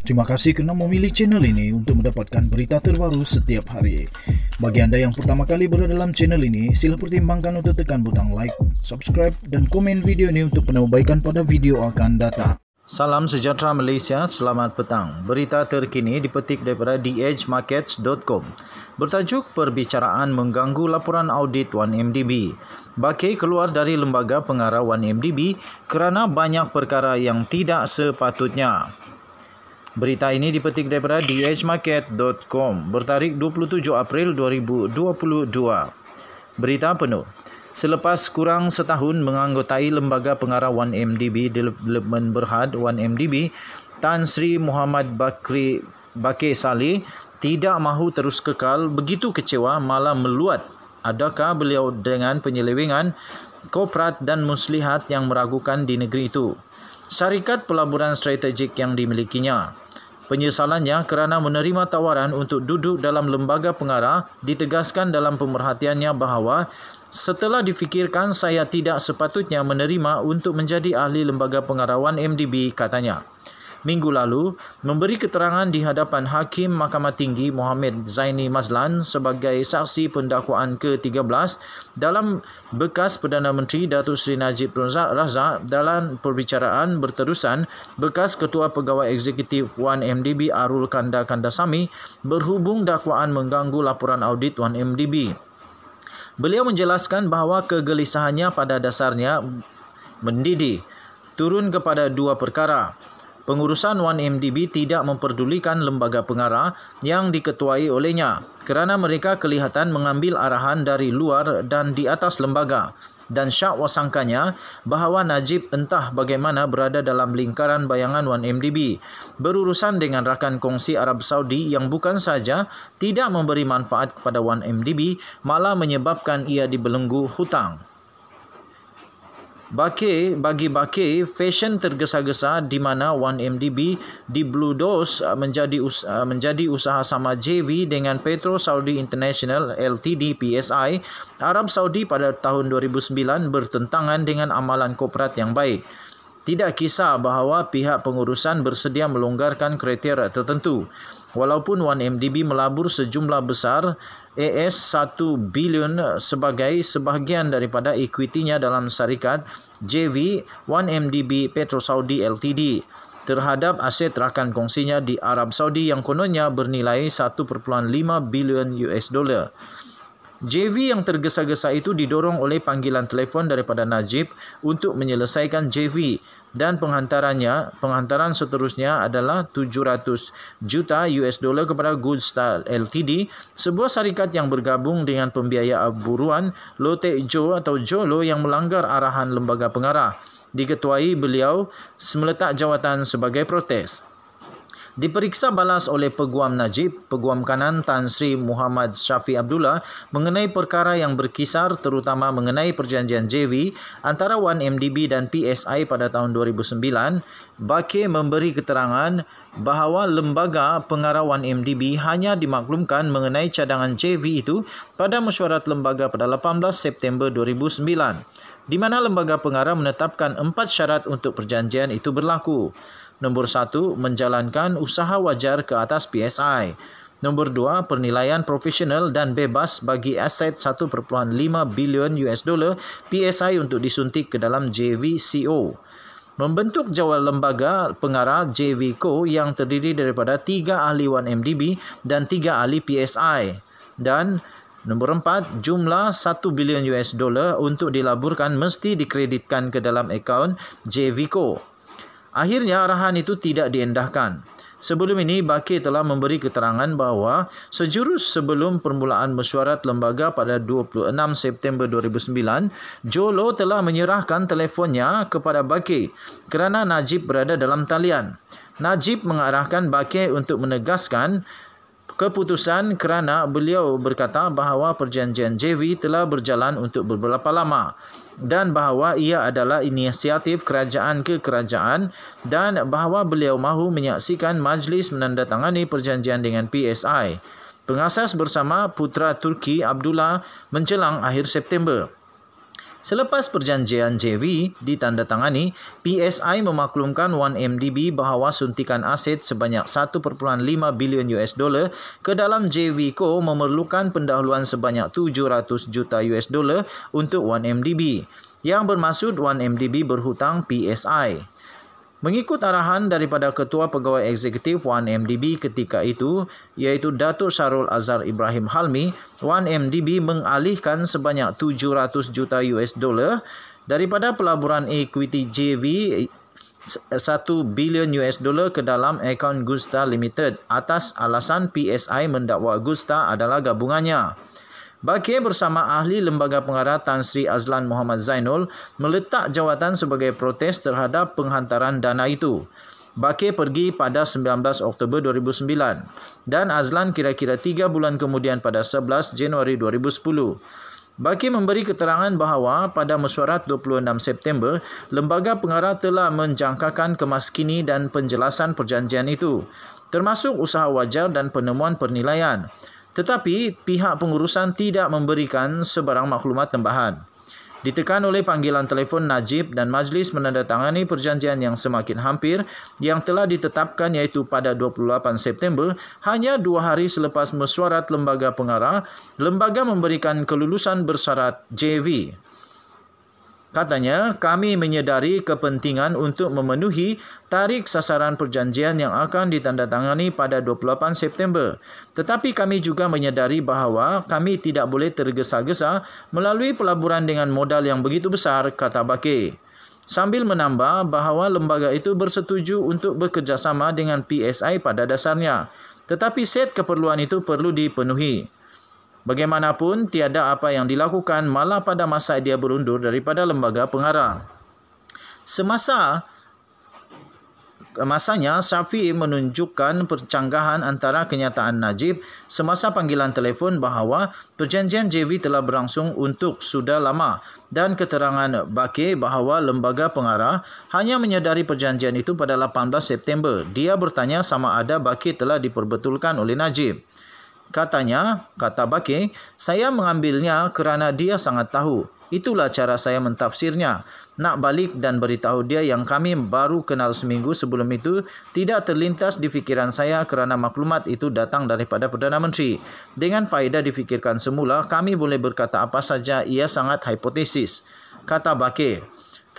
Terima kasih kerana memilih channel ini untuk mendapatkan berita terbaru setiap hari. Bagi anda yang pertama kali berada dalam channel ini, sila pertimbangkan untuk tekan butang like, subscribe dan komen video ini untuk penambahbaikan pada video akan datang. Salam sejahtera Malaysia, selamat petang. Berita terkini dipetik daripada theedgemarkets.com. Bertajuk perbicaraan mengganggu laporan audit 1MDB. Baki keluar dari lembaga pengarah 1MDB kerana banyak perkara yang tidak sepatutnya. Berita ini dipetik daripada theedgemarket.com bertarikh 27 April 2022. Berita penuh. Selepas kurang setahun menganggotai lembaga pengarah 1MDB Development Berhad 1MDB, Tan Sri Muhammad Bakir Saleh tidak mahu terus kekal, begitu kecewa malah meluat. Adakah beliau dengan penyelewengan korporat dan muslihat yang meragukan di negeri itu? Syarikat pelaburan strategik yang dimilikinya. Penyesalannya kerana menerima tawaran untuk duduk dalam lembaga pengarah ditegaskan dalam pemerhatiannya bahawa setelah difikirkan saya tidak sepatutnya menerima untuk menjadi ahli lembaga pengarah 1MDB, katanya. Minggu lalu, memberi keterangan di hadapan Hakim Mahkamah Tinggi Mohamed Zaini Mazlan sebagai saksi pendakwaan ke-13 dalam bekas Perdana Menteri Datuk Seri Najib Razak dalam perbicaraan berterusan bekas Ketua Pegawai Eksekutif 1MDB Arul Kandasamy berhubung dakwaan mengganggu laporan audit 1MDB. Beliau menjelaskan bahawa kegelisahannya pada dasarnya mendidih turun kepada dua perkara. Pengurusan 1MDB tidak memperdulikan lembaga pengarah yang diketuai olehnya kerana mereka kelihatan mengambil arahan dari luar dan di atas lembaga, dan syak wasangkanya bahawa Najib entah bagaimana berada dalam lingkaran bayangan 1MDB berurusan dengan rakan kongsi Arab Saudi yang bukan saja tidak memberi manfaat kepada 1MDB, malah menyebabkan ia dibelenggu hutang. Bagi Bakir, fashion tergesa-gesa di mana 1MDB dibludos menjadi usaha sama JV dengan Petro Saudi International Ltd PSI Arab Saudi pada tahun 2009 bertentangan dengan amalan korporat yang baik. Tidak kisah bahawa pihak pengurusan bersedia melonggarkan kriteria tertentu. Walaupun 1MDB melabur sejumlah besar AS 1 bilion sebagai sebahagian daripada ekwitinya dalam syarikat JV 1MDB Petro Saudi Ltd terhadap aset rakan kongsinya di Arab Saudi yang kononnya bernilai 1.5 bilion US dollar. JV yang tergesa-gesa itu didorong oleh panggilan telefon daripada Najib untuk menyelesaikan JV, dan penghantaran seterusnya adalah 700 juta US dollar kepada Goodstar Ltd, sebuah syarikat yang bergabung dengan pembiaya buruan Lotte Jo atau Jolo yang melanggar arahan lembaga pengarah. Diketuai beliau meletak jawatan sebagai protes. Diperiksa balas oleh Peguam Najib, Peguam Kanan Tan Sri Muhammad Syafi Abdullah mengenai perkara yang berkisar terutama mengenai perjanjian JV antara 1MDB dan PSI pada tahun 2009. Bakir memberi keterangan bahawa lembaga pengarah 1MDB hanya dimaklumkan mengenai cadangan JV itu pada mesyuarat lembaga pada 18 September 2009, di mana lembaga pengarah menetapkan 4 syarat untuk perjanjian itu berlaku. Nombor 1, menjalankan usaha wajar ke atas PSI. Nombor 2, penilaian profesional dan bebas bagi aset 1.5 bilion US dollar PSI untuk disuntik ke dalam JVCO. Membentuk jawatan lembaga pengarah JVCO yang terdiri daripada 3 ahli 1MDB dan 3 ahli PSI. Dan nombor 4, jumlah 1 bilion US dollar untuk dilaburkan mesti dikreditkan ke dalam akaun JVCO. Akhirnya arahan itu tidak diendahkan. Sebelum ini, Bakir telah memberi keterangan bahawa sejurus sebelum permulaan mesyuarat lembaga pada 26 September 2009, Jolo telah menyerahkan telefonnya kepada Bakir kerana Najib berada dalam talian. Najib mengarahkan Bakir untuk menegaskan keputusan kerana beliau berkata bahawa perjanjian JV telah berjalan untuk beberapa lama dan bahawa ia adalah inisiatif kerajaan ke kerajaan dan bahawa beliau mahu menyaksikan majlis menandatangani perjanjian dengan PSI. Pengasas bersama putera Turki Abdullah menjelang akhir September. Selepas perjanjian JV ditandatangani, PSI memaklumkan 1MDB bahawa suntikan aset sebanyak 1.5 bilion US dollar ke dalam JVCo memerlukan pendahuluan sebanyak 700 juta US dollar untuk 1MDB, yang bermaksud 1MDB berhutang PSI. Mengikut arahan daripada Ketua Pegawai Eksekutif 1MDB ketika itu, iaitu Datuk Syarul Azhar Ibrahim Halmi, 1MDB mengalihkan sebanyak 700 juta US dollar daripada pelaburan equity JV 1 bilion US dollar ke dalam akaun Gusta Limited atas alasan PSI mendakwa Gusta adalah gabungannya. Bakir bersama ahli Lembaga Pengarah Tan Sri Azlan Muhammad Zainul meletak jawatan sebagai protes terhadap penghantaran dana itu. Bakir pergi pada 19 Oktober 2009 dan Azlan kira-kira 3 bulan kemudian pada 11 Januari 2010. Bakir memberi keterangan bahawa pada mesyuarat 26 September, Lembaga Pengarah telah menjangkakan kemaskini dan penjelasan perjanjian itu, termasuk usaha wajar dan penemuan pernilaian. Tetapi pihak pengurusan tidak memberikan sebarang maklumat tambahan. Ditekan oleh panggilan telefon Najib dan majlis menandatangani perjanjian yang semakin hampir yang telah ditetapkan iaitu pada 28 September, hanya 2 hari selepas mesyuarat Lembaga Pengarah, lembaga memberikan kelulusan bersyarat JV. Katanya, kami menyedari kepentingan untuk memenuhi tarikh sasaran perjanjian yang akan ditandatangani pada 28 September. Tetapi kami juga menyedari bahawa kami tidak boleh tergesa-gesa melalui pelaburan dengan modal yang begitu besar, kata Bakir. Sambil menambah bahawa lembaga itu bersetuju untuk bekerjasama dengan PSI pada dasarnya. Tetapi set keperluan itu perlu dipenuhi. Bagaimanapun, tiada apa yang dilakukan malah pada masa dia berundur daripada Lembaga Pengarah. Masanya, Syafiee menunjukkan percanggahan antara kenyataan Najib semasa panggilan telefon bahawa perjanjian JV telah berlangsung untuk sudah lama dan keterangan Bakir bahawa Lembaga Pengarah hanya menyedari perjanjian itu pada 18 September. Dia bertanya sama ada Bakir telah diperbetulkan oleh Najib. Katanya, kata Bakir, saya mengambilnya kerana dia sangat tahu. Itulah cara saya mentafsirnya. Nak balik dan beritahu dia yang kami baru kenal seminggu sebelum itu tidak terlintas di fikiran saya kerana maklumat itu datang daripada Perdana Menteri. Dengan faedah difikirkan semula, kami boleh berkata apa saja, ia sangat hipotesis, kata Bakir.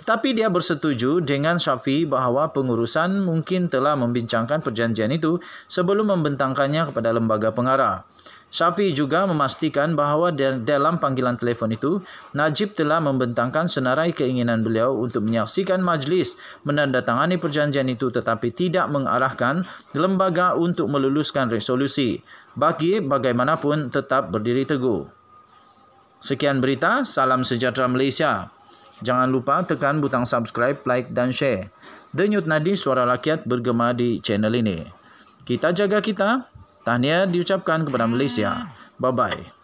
Tetapi dia bersetuju dengan Syafiee bahawa pengurusan mungkin telah membincangkan perjanjian itu sebelum membentangkannya kepada Lembaga Pengarah. Syafiee juga memastikan bahawa dalam panggilan telefon itu, Najib telah membentangkan senarai keinginan beliau untuk menyaksikan majlis menandatangani perjanjian itu tetapi tidak mengarahkan lembaga untuk meluluskan resolusi. Bakir bagaimanapun tetap berdiri teguh. Sekian berita, salam sejahtera Malaysia. Jangan lupa tekan butang subscribe, like dan share. Denyut nadi suara rakyat bergema di channel ini. Kita jaga kita. Tahniah diucapkan kepada Malaysia. Bye-bye.